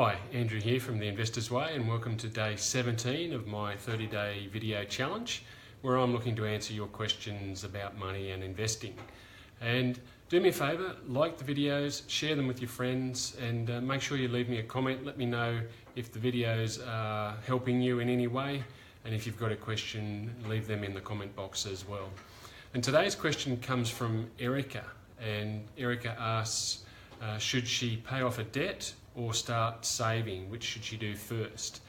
Hi, Andrew here from The Investor's Way, and welcome to day 17 of my 30-day video challenge, where I'm looking to answer your questions about money and investing. And do me a favour, like the videos, share them with your friends, and make sure you leave me a comment. Let me know if the videos are helping you in any way, and if you've got a question, leave them in the comment box as well. And today's question comes from Erica, and Erica asks, should she pay off a debt or start saving? Which should she do first?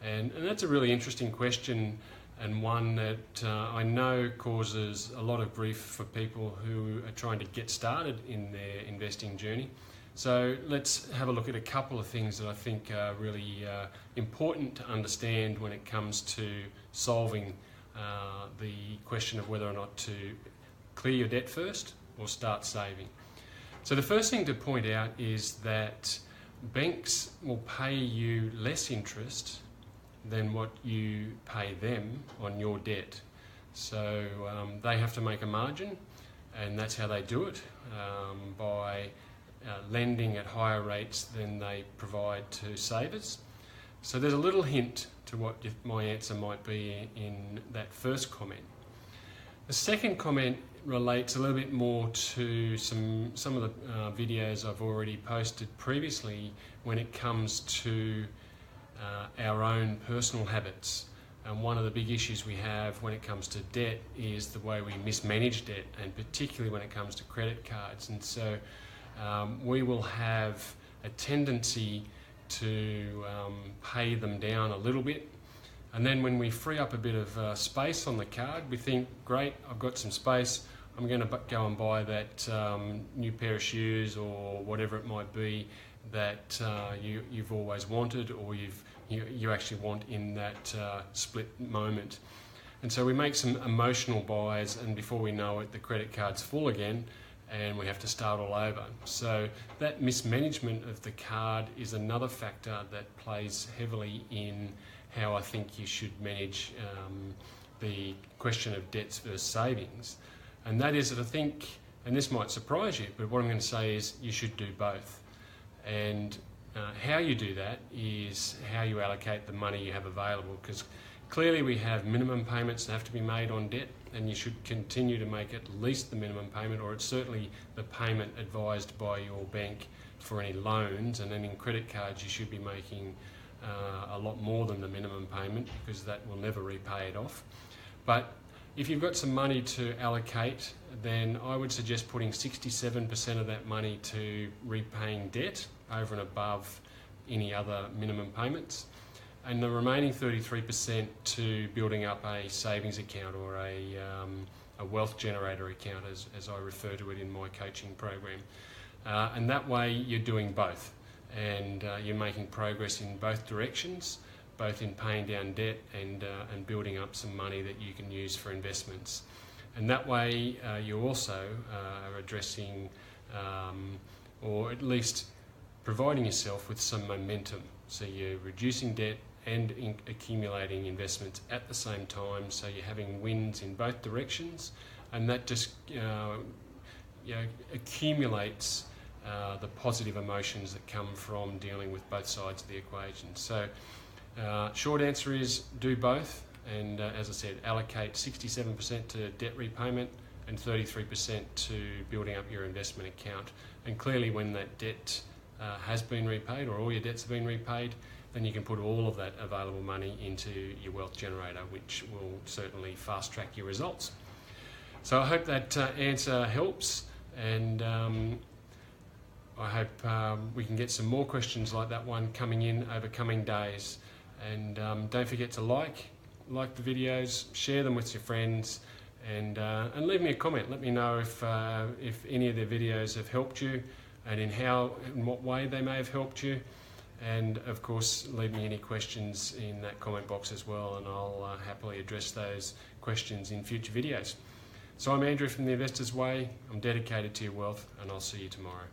And that's a really interesting question, and one that I know causes a lot of grief for people who are trying to get started in their investing journey. So let's have a look at a couple of things that I think are really important to understand when it comes to solving the question of whether or not to clear your debt first or start saving. So the first thing to point out is that banks will pay you less interest than what you pay them on your debt. So they have to make a margin, and that's how they do it, by lending at higher rates than they provide to savers. So there's a little hint to what my answer might be in that first comment. The second comment relates a little bit more to some of the videos I've already posted previously when it comes to our own personal habits. And one of the big issues we have when it comes to debt is the way we mismanage debt, and particularly when it comes to credit cards. And so we will have a tendency to pay them down a little bit. And then when we free up a bit of space on the card, we think, great, I've got some space, I'm going to go and buy that new pair of shoes or whatever it might be that you've always wanted, or you actually want in that split moment. And so we make some emotional buys, and before we know it, the credit card's full again and we have to start all over. So that mismanagement of the card is another factor that plays heavily in how I think you should manage the question of debts versus savings. And that is that I think, and this might surprise you, but what I'm going to say is you should do both. And how you do that is how you allocate the money you have available, because clearly we have minimum payments that have to be made on debt, and you should continue to make at least the minimum payment, or it's certainly the payment advised by your bank for any loans. And then in credit cards you should be making a lot more than the minimum payment, because that will never repay it off. But if you've got some money to allocate, then I would suggest putting 67% of that money to repaying debt over and above any other minimum payments, and the remaining 33% to building up a savings account, or a wealth generator account, as I refer to it in my coaching program. And that way you're doing both, and you're making progress in both directions, both in paying down debt and building up some money that you can use for investments. And that way you also are addressing, or at least providing yourself with some momentum. So you're reducing debt and accumulating investments at the same time, so you're having wins in both directions, and that just accumulates the positive emotions that come from dealing with both sides of the equation. So short answer is do both, and as I said, allocate 67% to debt repayment and 33% to building up your investment account. And clearly when that debt has been repaid, or all your debts have been repaid, then you can put all of that available money into your wealth generator, which will certainly fast track your results. So I hope that answer helps, and I hope we can get some more questions like that one coming in over coming days. And don't forget to like the videos, share them with your friends, and leave me a comment. Let me know if any of the videos have helped you, and in what way they may have helped you. And of course, leave me any questions in that comment box as well, and I'll happily address those questions in future videos. So I'm Andrew from The Investor's Way. I'm dedicated to your wealth, and I'll see you tomorrow.